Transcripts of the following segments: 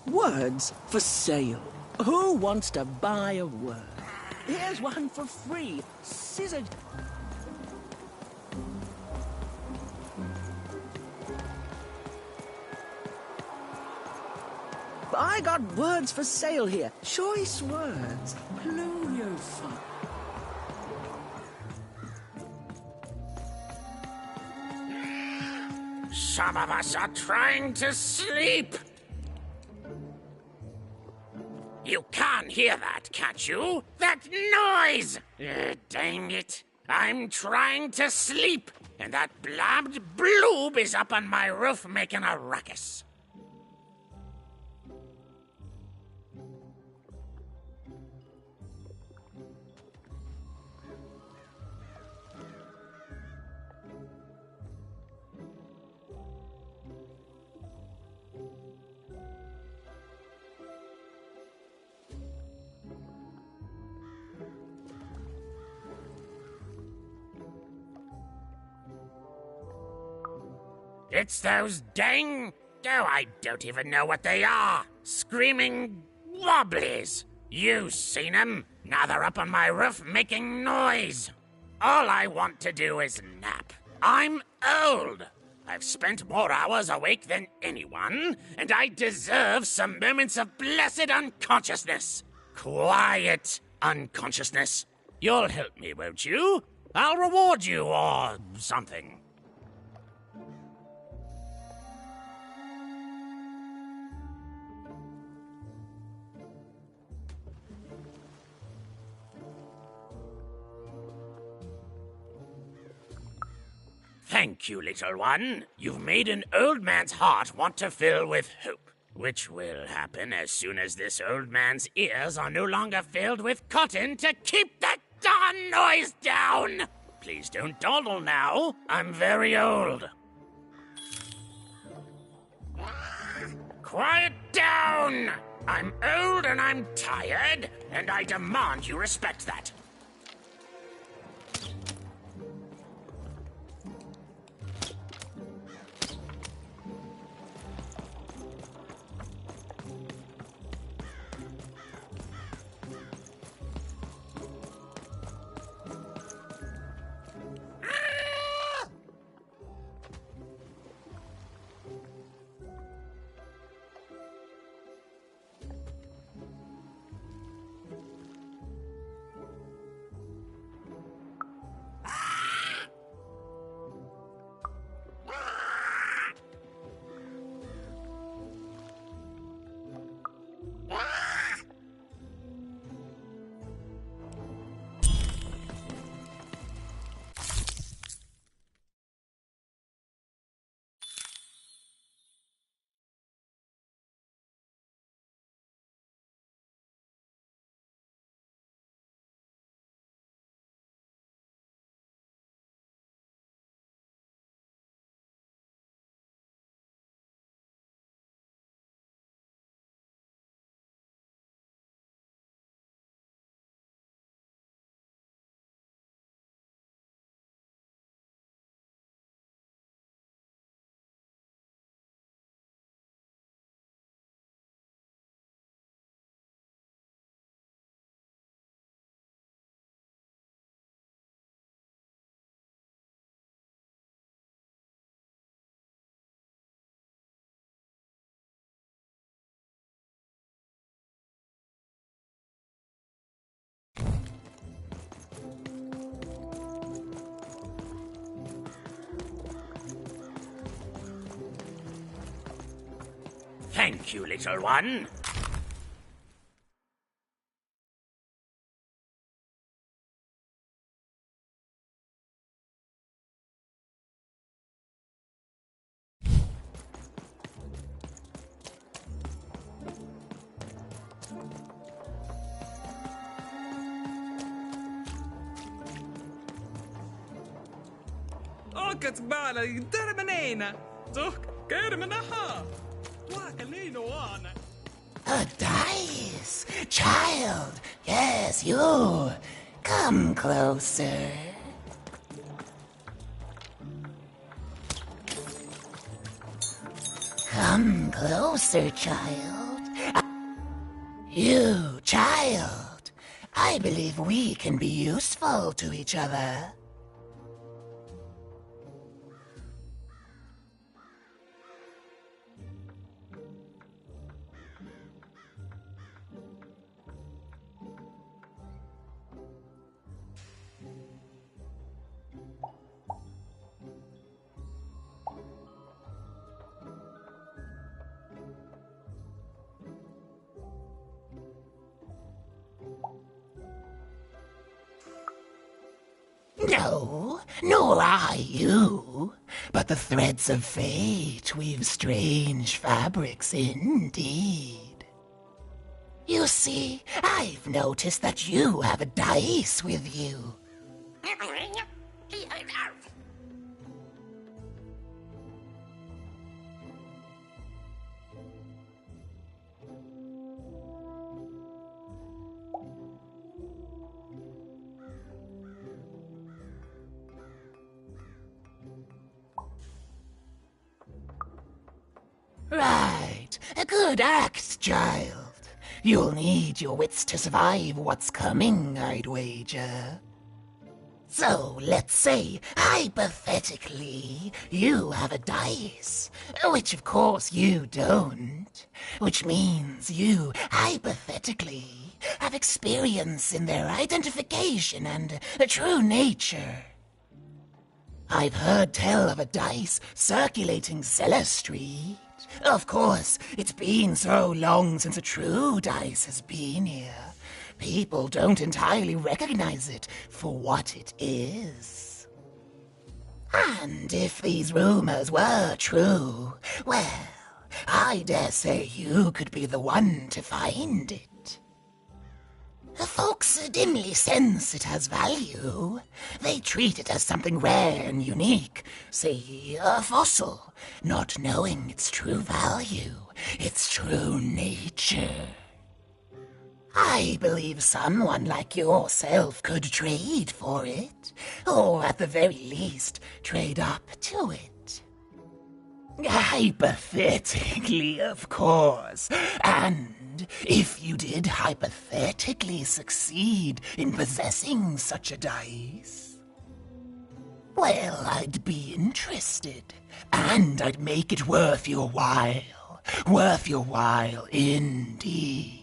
Words for sale. Who wants to buy a word? Here's one for free. Scissor... I got words for sale here. Choice words. Plurified. Some of us are trying to sleep. You can't hear that, can't you? That noise! Dang it. I'm trying to sleep, and that blabbed bloob is up on my roof making a ruckus. It's those dang... Oh, I don't even know what they are. Screaming wobblies. You seen them? Now they're up on my roof making noise. All I want to do is nap. I'm old. I've spent more hours awake than anyone, and I deserve some moments of blessed unconsciousness. Quiet unconsciousness. You'll help me, won't you? I'll reward you or something. Thank you, little one. You've made an old man's heart want to fill with hope, which will happen as soon as this old man's ears are no longer filled with cotton to keep that darn noise down. Please don't dawdle now. I'm very old. Quiet down! I'm old and I'm tired, and I demand you respect that. Thank you, little one. كتبالة يدار منينة توك كير منها واكلينو وانا. A dice! Child! Yes, you! Come closer. Come closer, child. You, child! I believe we can be useful to each other. No, nor I you. But the threads of fate weave strange fabrics indeed. You see, I've noticed that you have a dice with you. Right. A good act, child. You'll need your wits to survive what's coming, I'd wager. So, let's say, hypothetically, you have a dice, which of course you don't, which means you, hypothetically, have experience in their identification and true nature. I've heard tell of a dice circulating Cellar Street. Of course, it's been so long since a true dice has been here. People don't entirely recognize it for what it is. And if these rumors were true, well, I dare say you could be the one to find it. Folks dimly sense it has value. They treat it as something rare and unique, say a fossil, not knowing its true value, its true nature. I believe someone like yourself could trade for it, or at the very least, trade up to it. Hypothetically, of course, and if you did hypothetically succeed in possessing such a dice, well, I'd be interested, and I'd make it worth your while indeed.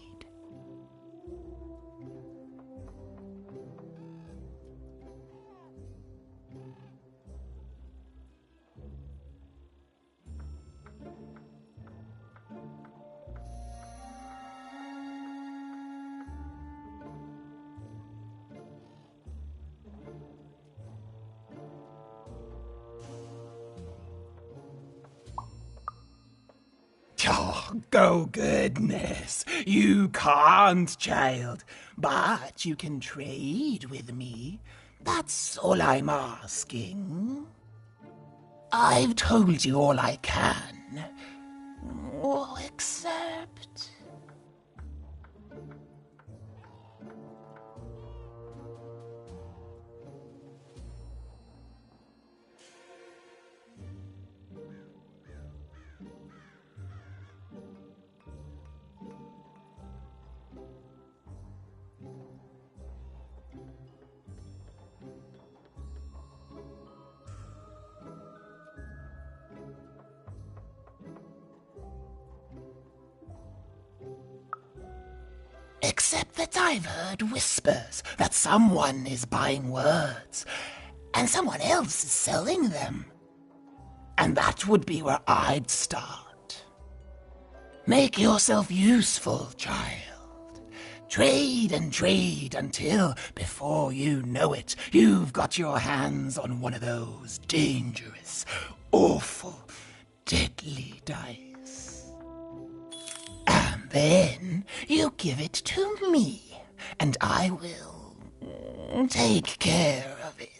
Oh, goodness, you can't, child, but you can trade with me. That's all I'm asking. I've told you all I can. Except... Except that I've heard whispers that someone is buying words, and someone else is selling them. And that would be where I'd start. Make yourself useful, child. Trade and trade until, before you know it, you've got your hands on one of those dangerous, awful, deadly dice. And then you give it to me, and I will take care of it.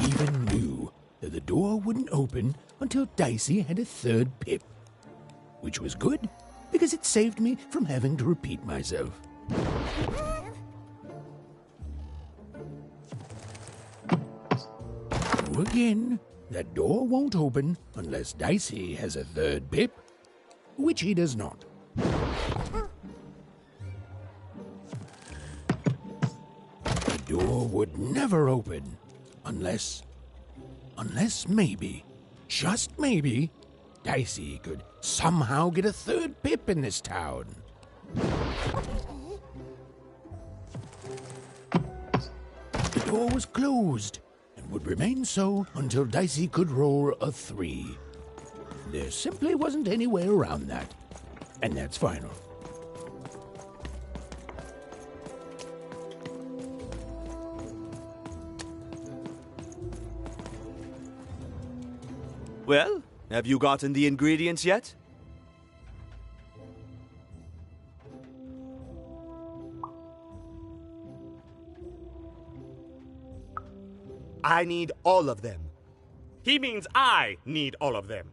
Even knew that the door wouldn't open until Dicey had a third pip. Which was good, because it saved me from having to repeat myself. Again, that door won't open unless Dicey has a third pip, which he does not. The door would never open unless maybe, just maybe, Dicey could somehow get a third pip in this town. The door was closed and would remain so until Dicey could roll a 3. There simply wasn't any way around that, and that's final. Well, have you gotten the ingredients yet? I need all of them. He means I need all of them.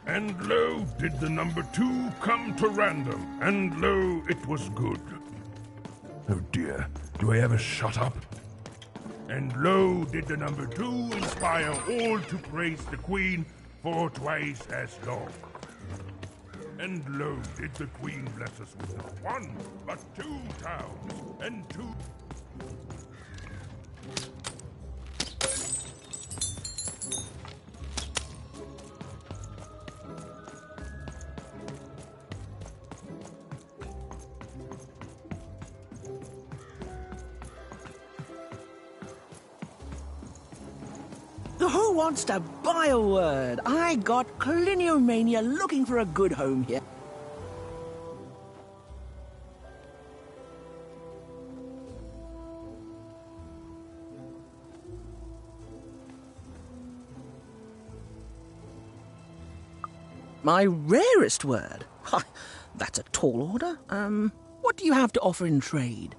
And lo, did the number 2 come to random, and lo, it was good. Oh dear, do I ever shut up? And lo, did the number 2 inspire all to praise the Queen for twice as long. And lo, did the Queen bless us with not 1, but 2 towns, and 2... Who wants to buy a word? I got Cliniomania looking for a good home here. My rarest word? That's a tall order. What do you have to offer in trade?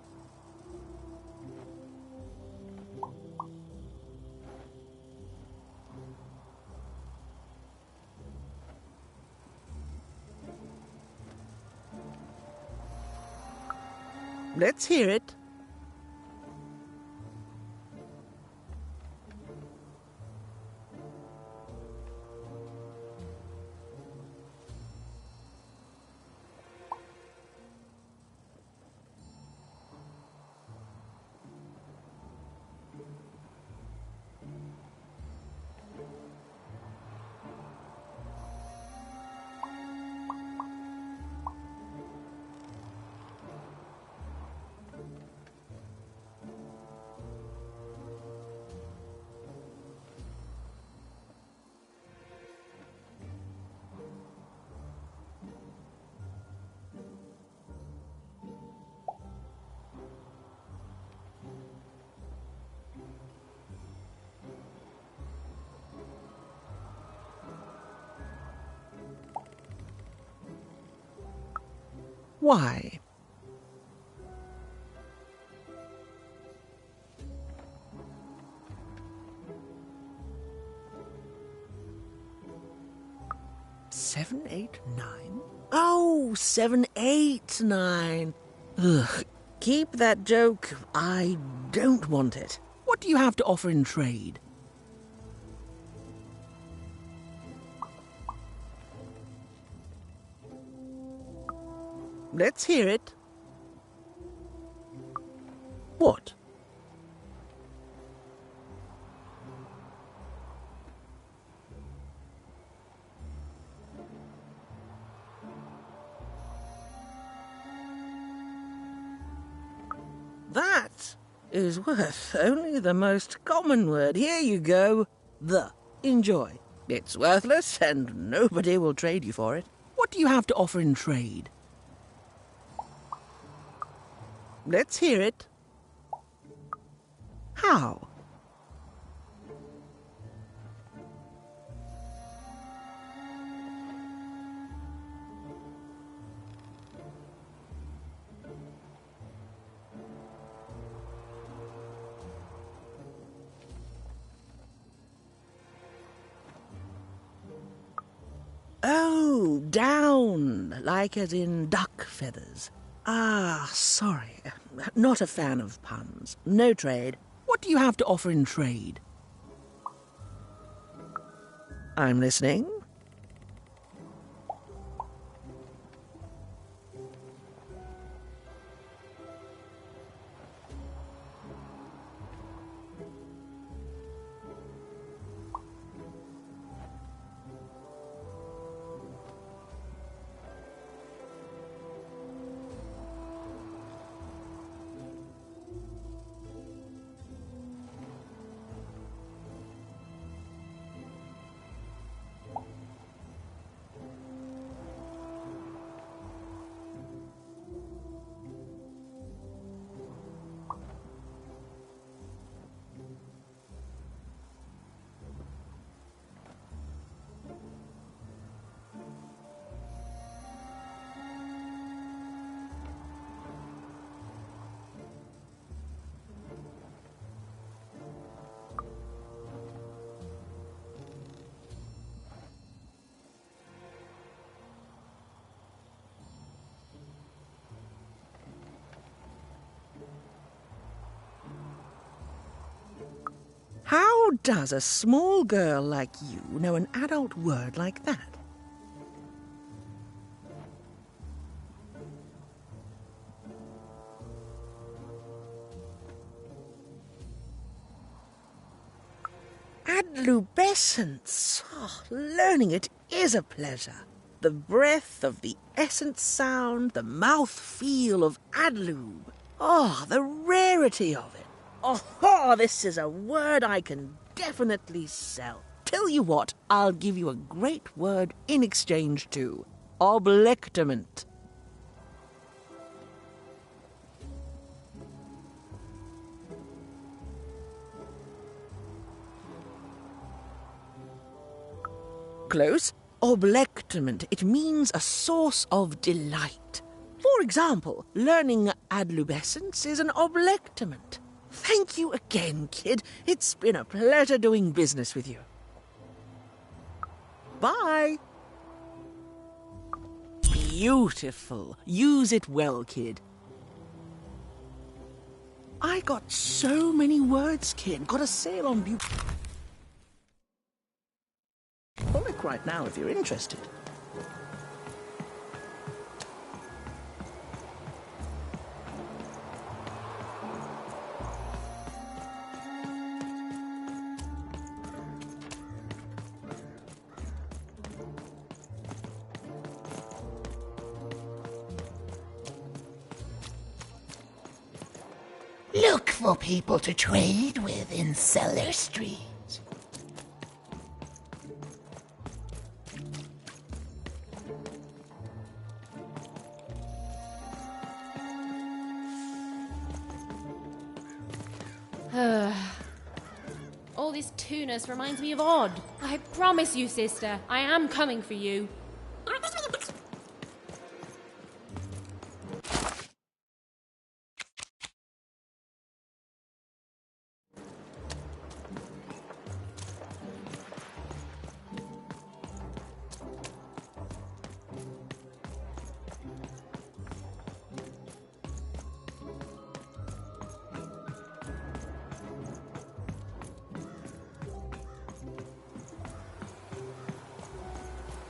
Let's hear it. Why? Seven, 8, 9? Oh, 7, 8, 9. Ugh, keep that joke. I don't want it. What do you have to offer in trade? Let's hear it. What? That is worth only the most common word. Here you go. The. Enjoy. It's worthless and nobody will trade you for it. What do you have to offer in trade? Let's hear it. How? Oh, down, like as in duck feathers. Ah, sorry. Not a fan of puns. No trade. What do you have to offer in trade? I'm listening. How does a small girl like you know an adult word like that? Adlubescence. Oh, learning it is a pleasure. The breath of the essence sound, the mouth feel of adlube. Oh, the rarity of it. Oh, this is a word I can definitely sell. Tell you what, I'll give you a great word in exchange too. Oblectament. Close. Oblectament. It means a source of delight. For example, learning adlubescence is an oblectament. Thank you again, kid. It's been a pleasure doing business with you. Bye. Beautiful. Use it well, kid. I got so many words, kid. Got a sale on Bucolic right now if you're interested. Look for people to trade with in Cellar Street. All this tunus reminds me of Odd. I promise you, sister, I am coming for you.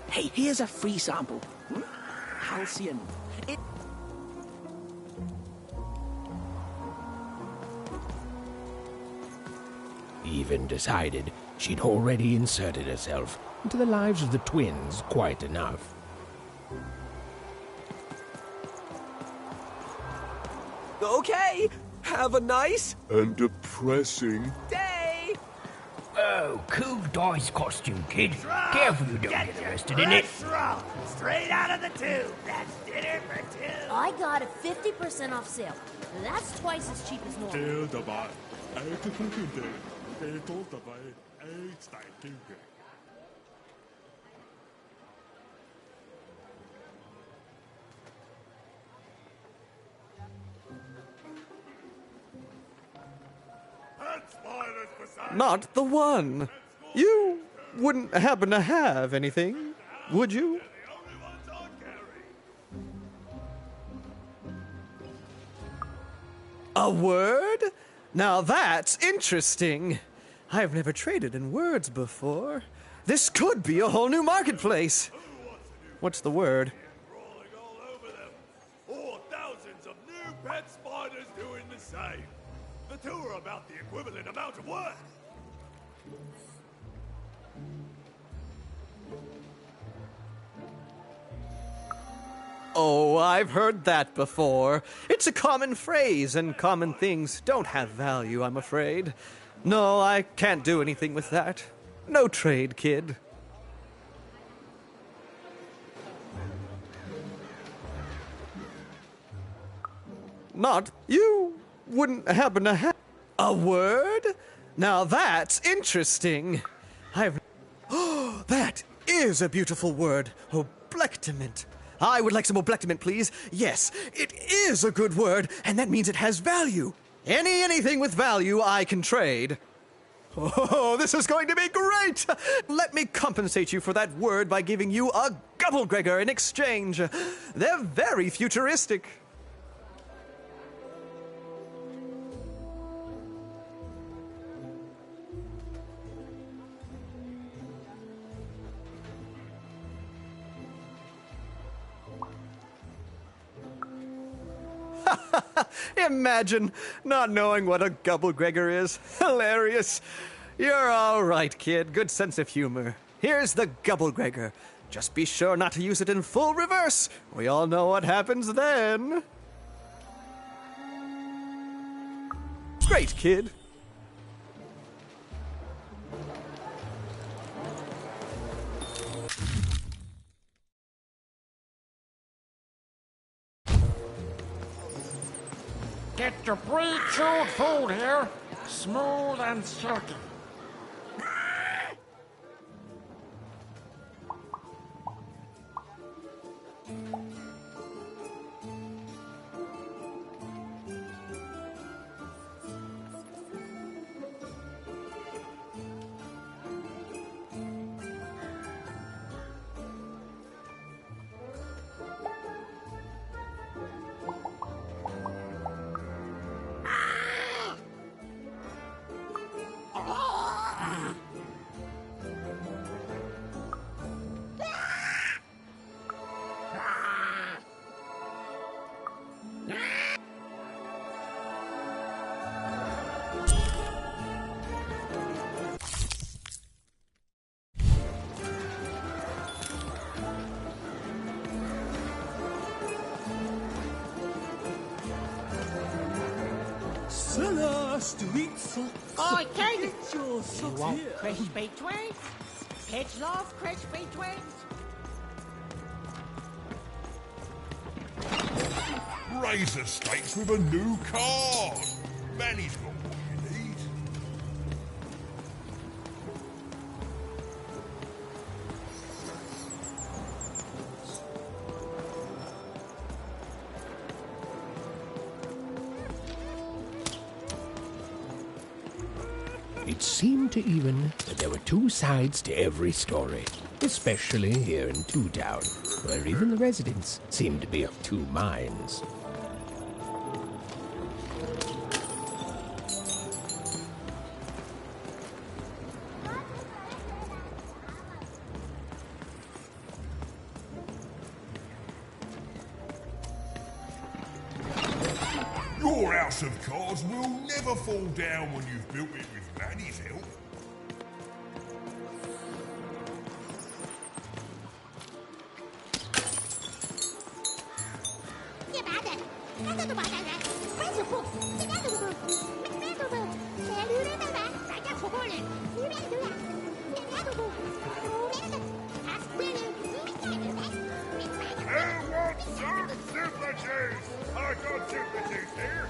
Hey, here's a free sample. Halcyon. Even decided she'd already inserted herself into the lives of the twins quite enough. Okay, have a nice And depressing. day. Oh, cool dice costume, kid. Careful you don't get arrested in it. Straight out of the tube. That's dinner for two. I got a 50% off sale. That's twice as cheap as normal. Not the one. You wouldn't happen to have anything, would you? A word? Now that's interesting. I've never traded in words before. This could be a whole new marketplace. What's the word? Or thousands of new pet spiders doing the same. The two are about the equivalent amount of work. Oh, I've heard that before. It's a common phrase, and common things don't have value, I'm afraid. No, I can't do anything with that. No trade, kid. Not you wouldn't happen to have a word? Now that's interesting. I've Oh, that is a beautiful word. Oblectament. I would like some oblectament, please. Yes, it is a good word, and that means it has value. Anything with value I can trade. Oh, this is going to be great! Let me compensate you for that word by giving you a Gubblegregor in exchange. They're very futuristic. Imagine not knowing what a Gubblegregor is. Hilarious. You're all right, kid. Good sense of humor. Here's the Gubblegregor. Just be sure not to use it in full reverse. We all know what happens then. Great, kid. Get your pre-chewed food here, smooth and silky. cellar street socks. Oi, kid! Get your You socks want here. crispy twigs? Kids love crispy twigs. Razor steaks with a new card. Manny's got what you need. It seemed to even that there were two sides to every story, especially here in Two Town, where even the residents seemed to be of two minds. Your house of cards will never fall down when you've built it with Manny's help. Who wants some super juice? I got super juice here.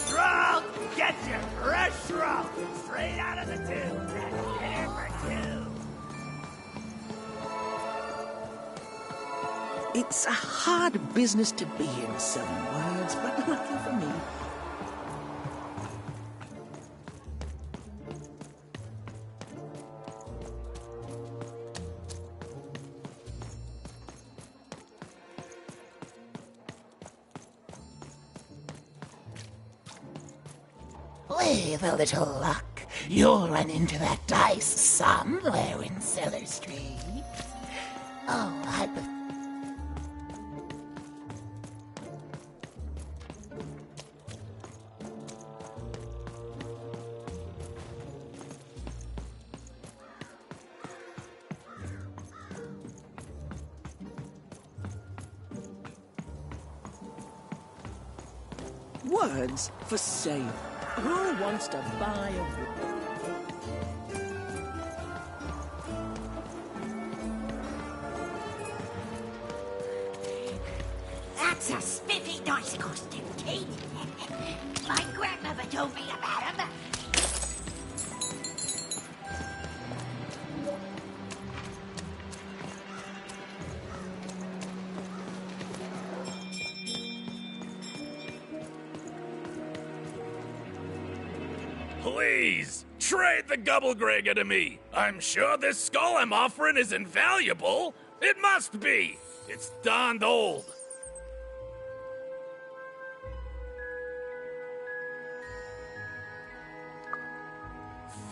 Shrunk! Get your fresh shrunk! Straight out of the tube! Here for two! It's a hard business to be in, selling words, but lucky for me. With a little luck, you'll run into that dice somewhere in Cellar Street. Oh, Words for sale. Who wants to buy a word? That's a spiffy dice costume, kid. My grandmother told me about him. Please, trade the Gubblegregger to me. I'm sure this skull I'm offering is invaluable. It must be. It's darned old.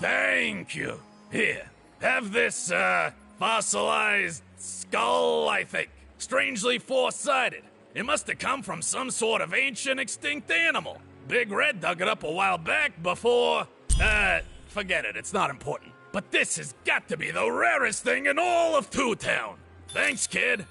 Thank you. Here, have this, fossilized skull, I think. Strangely four-sided. It must have come from some sort of ancient extinct animal. Big Red dug it up a while back before... forget it, it's not important. But this has got to be the rarest thing in all of Two Town. Thanks, kid.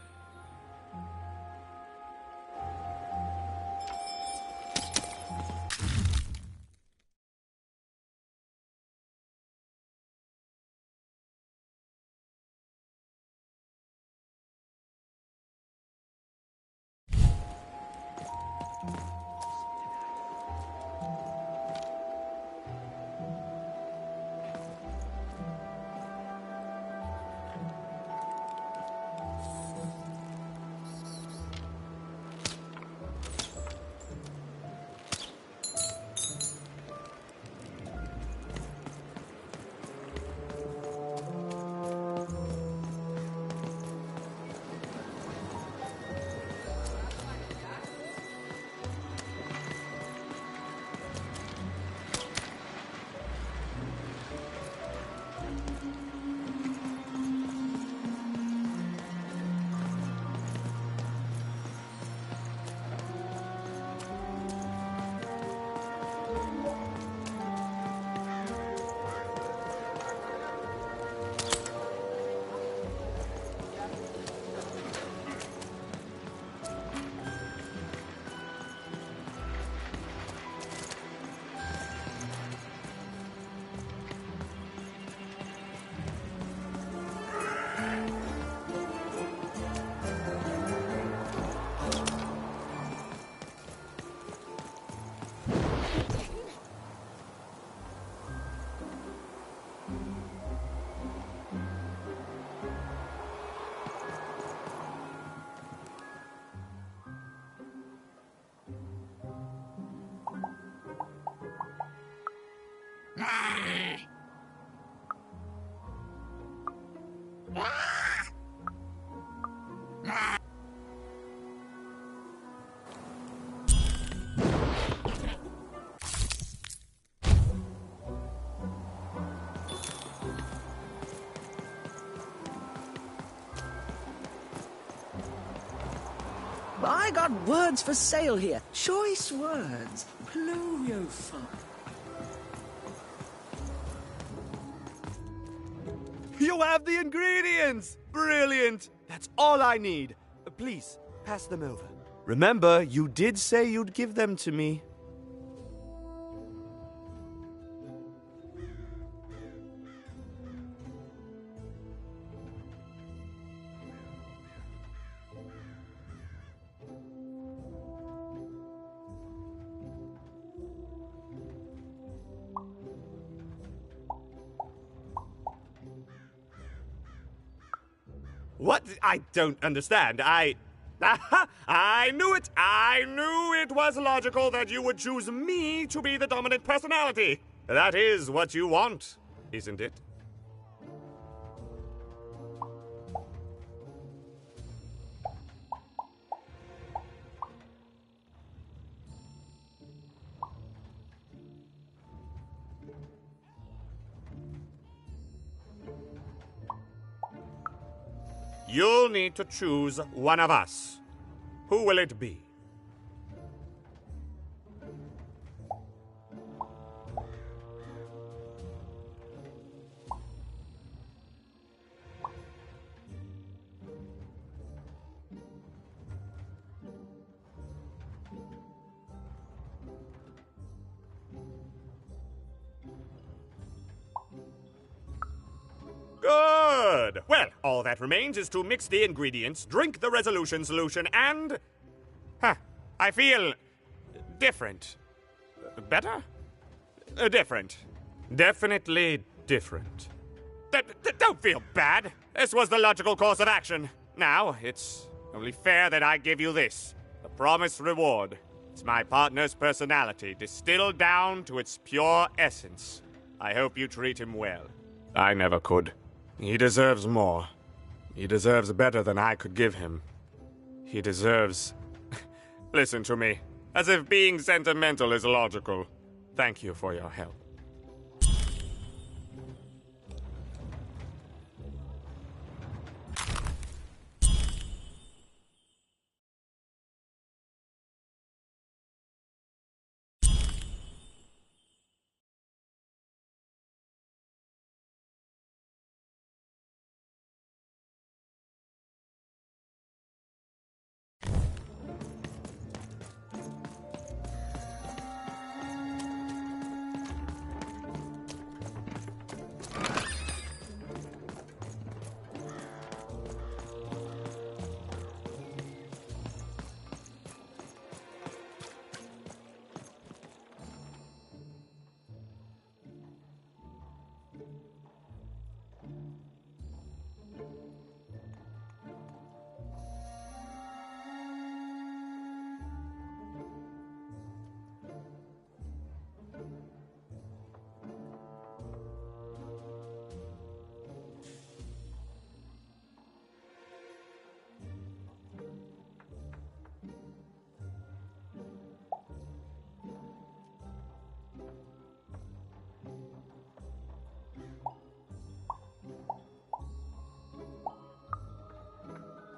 I got words for sale here. Choice words. Pluviophile. You have the ingredients! Brilliant! That's all I need. Please, pass them over. Remember, you did say you'd give them to me. What? I don't understand. I knew it! I knew it was logical that you would choose me to be the dominant personality. That is what you want, isn't it? You'll need to choose one of us. Who will it be? Good! Well, all that remains is to mix the ingredients, drink the resolution solution, and... I feel... different. Better? Different. Definitely different. Don't feel bad. This was the logical course of action. Now, it's only fair that I give you this. The promised reward. It's my partner's personality, distilled down to its pure essence. I hope you treat him well. I never could. He deserves more. He deserves better than I could give him. He deserves... Listen to me. As if being sentimental is logical. Thank you for your help.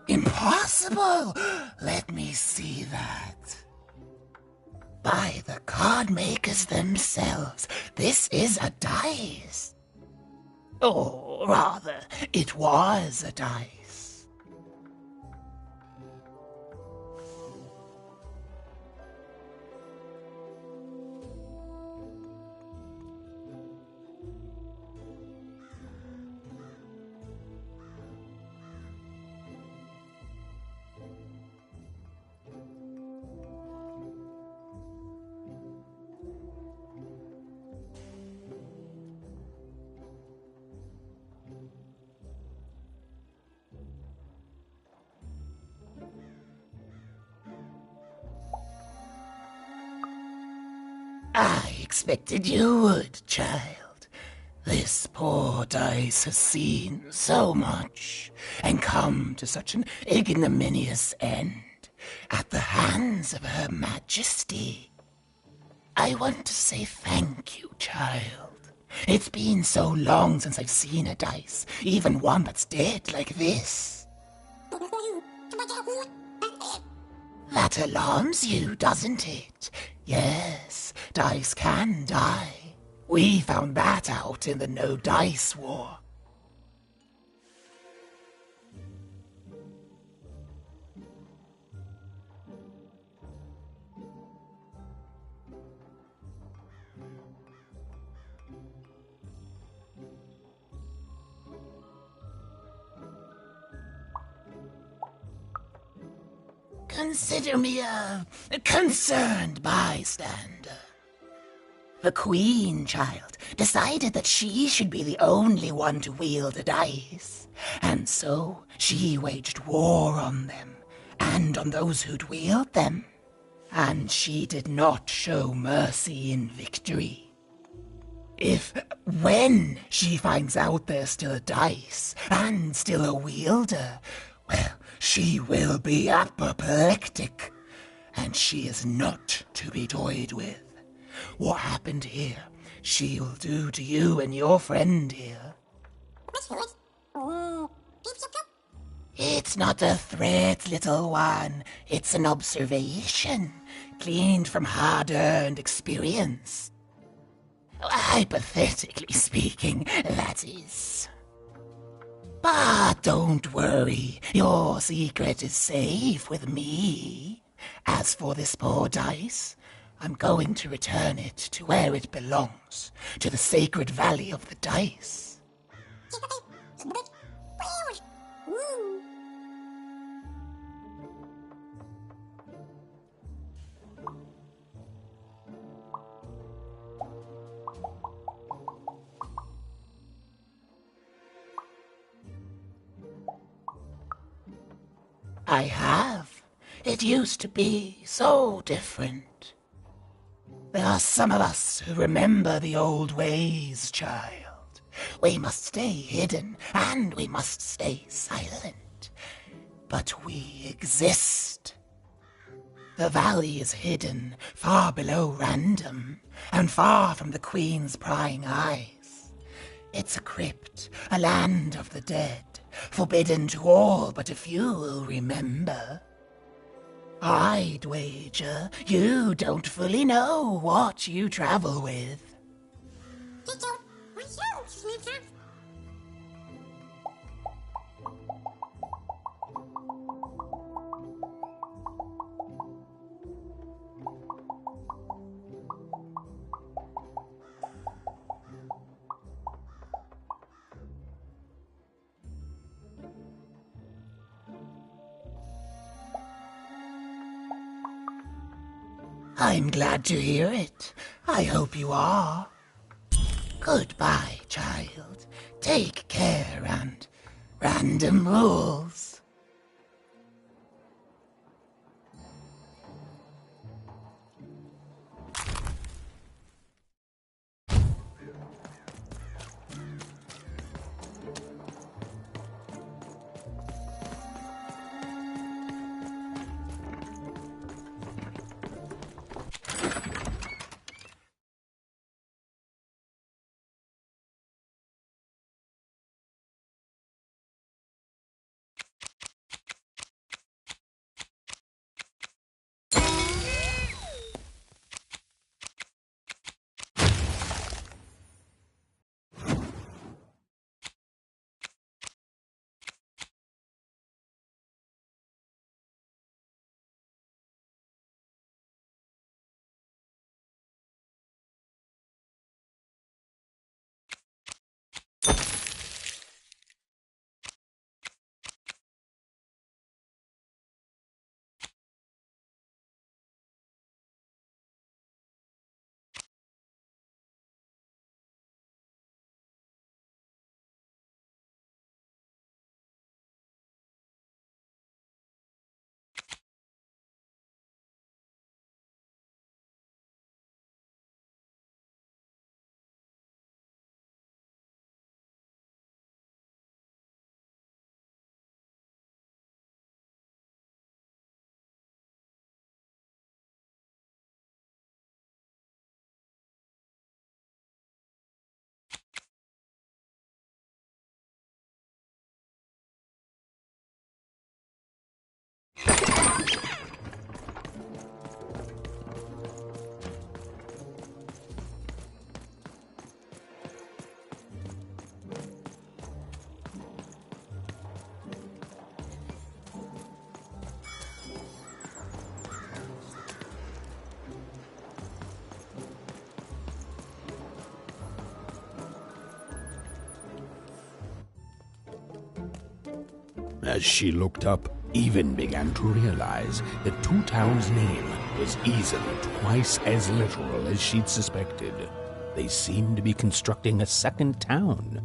Impossible! Let me see that. By the card makers themselves, this is a dice. Or rather, it was a dice. I expected you would, child. This poor dice has seen so much and come to such an ignominious end at the hands of Her Majesty. I want to say thank you, child. It's been so long since I've seen a dice, even one that's dead like this. That alarms you, doesn't it? Yes, dice can die. We found that out in the No Dice War. Consider me a concerned bystander. The Queen, child, decided that she should be the only one to wield a dice, and so she waged war on them, and on those who'd wield them. And she did not show mercy in victory. When she finds out there's still a dice, and still a wielder, well, she will be apoplectic, and she is not to be toyed with. What happened here, she'll do to you and your friend here. It's not a threat, little one. It's an observation, gleaned from hard-earned experience. Hypothetically speaking, that is. But don't worry, your secret is safe with me. As for this poor dice, I'm going to return it to where it belongs, to the sacred valley of the dice. I have. It used to be so different. There are some of us who remember the old ways, child. We must stay hidden, and we must stay silent. But we exist. The valley is hidden, far below random, and far from the Queen's prying eyes. It's a crypt, a land of the dead, forbidden to all but a few will remember. I'd wager you don't fully know what you travel with. I'm glad to hear it. I hope you are. Goodbye, child. Take care and random rules. As she looked up, Even began to realize that Two Town's name was easily twice as literal as she'd suspected. They seemed to be constructing a second town.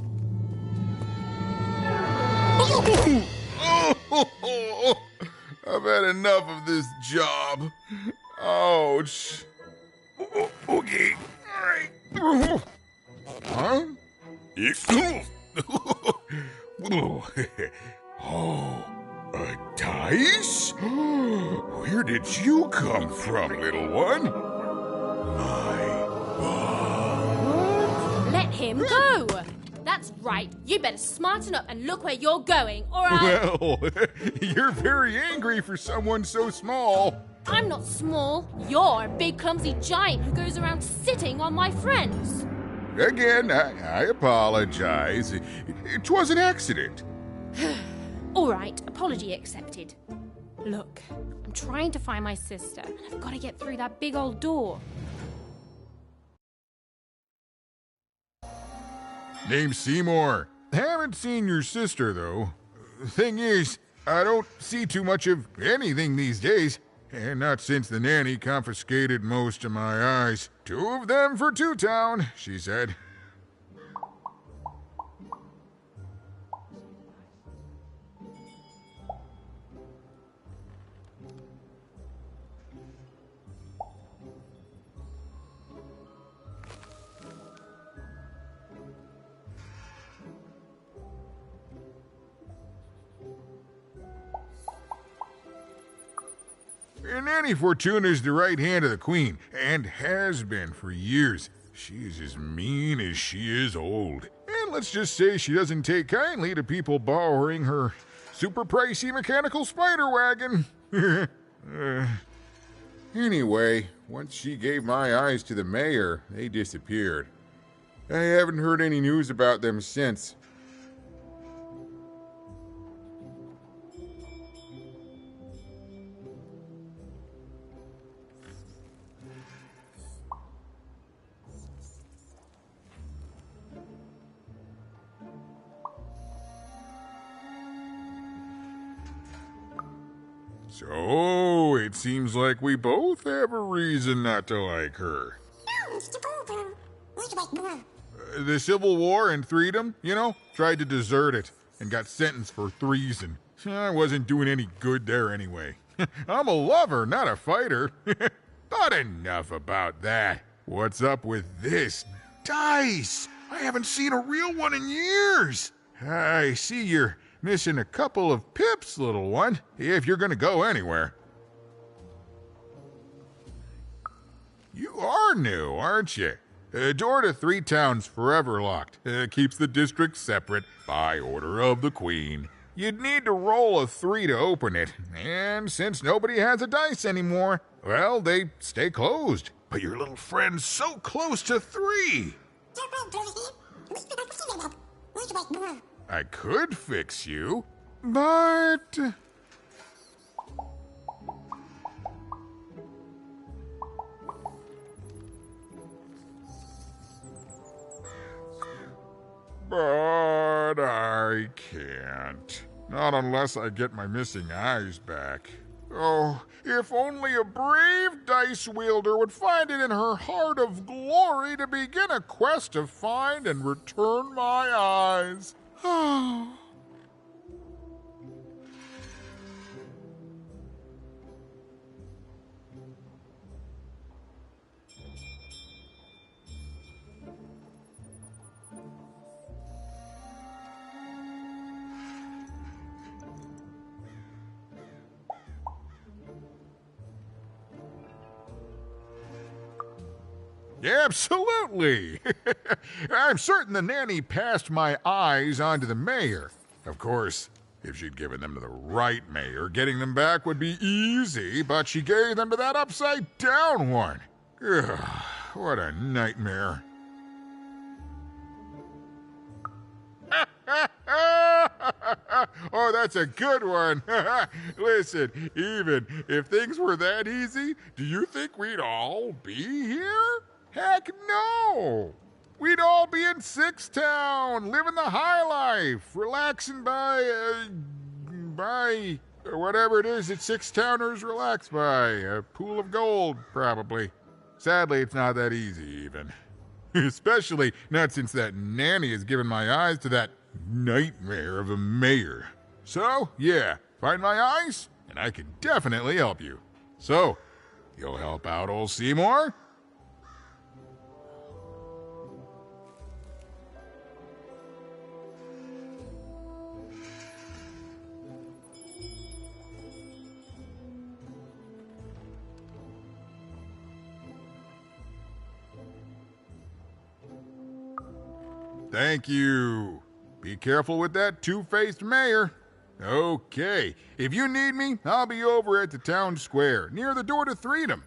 I've had enough of this job. Ouch. Okay. All right. Huh? Oh, a dice? Where did you come from, little one? Let him go! That's right. You better smarten up and look where you're going, or I'll... Well, you're very angry for someone so small. I'm not small. You're a big, clumsy giant who goes around sitting on my friends. Again, I apologize. It was an accident. All right, apology accepted. Look, I'm trying to find my sister, and I've got to get through that big old door. Name's Seymour. Haven't seen your sister, though. Thing is, I don't see too much of anything these days. And not since the nanny confiscated most of my eyes. 2 of them for Two Town, she said. And Nanny Fortuna's the right hand of the Queen, and has been for years. She's as mean as she is old. And let's just say she doesn't take kindly to people borrowing her super pricey mechanical spider wagon. Anyway, once she gave my eyes to the mayor, they disappeared. I haven't heard any news about them since. So, it seems like we both have a reason not to like her. The Civil War and Freedom, you know, tried to desert it and got sentenced for treason. I wasn't doing any good there anyway. I'm a lover, not a fighter. But enough about that. What's up with this dice? I haven't seen a real one in years. I see you're missing a couple of pips, little one, if you're gonna go anywhere. You are new, aren't you? Door to Three Town's forever locked. Keeps the district separate by order of the Queen. You'd need to roll a 3 to open it, and since nobody has a dice anymore, well, they stay closed. But your little friend's so close to 3. I could fix you, but... But I can't. Not unless I get my missing eyes back. Oh, if only a brave dice wielder would find it in her heart of glory to begin a quest to find and return my eyes. Oh. Absolutely. I'm certain the nanny passed my eyes on to the mayor. Of course, if she'd given them to the right mayor, getting them back would be easy, but she gave them to that upside-down one. Ugh, what a nightmare. Oh, that's a good one. Listen, even if things were that easy, do you think we'd all be here? Heck no! We'd all be in Six Town, living the high life, relaxing by by whatever it is that six-towners relax by. A pool of gold, probably. Sadly, it's not that easy, even. Especially not since that nanny has given my eyes to that nightmare of a mayor. So, yeah, find my eyes, and I can definitely help you. So, you'll help out old Seymour? Thank you. Be careful with that two-faced mayor. Okay, if you need me, I'll be over at the town square, near the door to Freedom.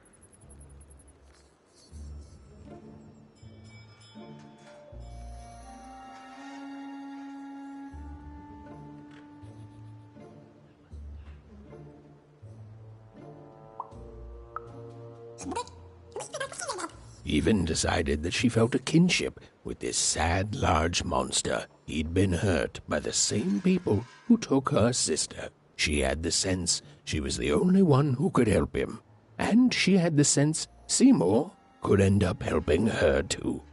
Even decided that she felt a kinship with this sad, large monster. He'd been hurt by the same people who took her sister. She had the sense she was the only one who could help him. And she had the sense Seymour could end up helping her too.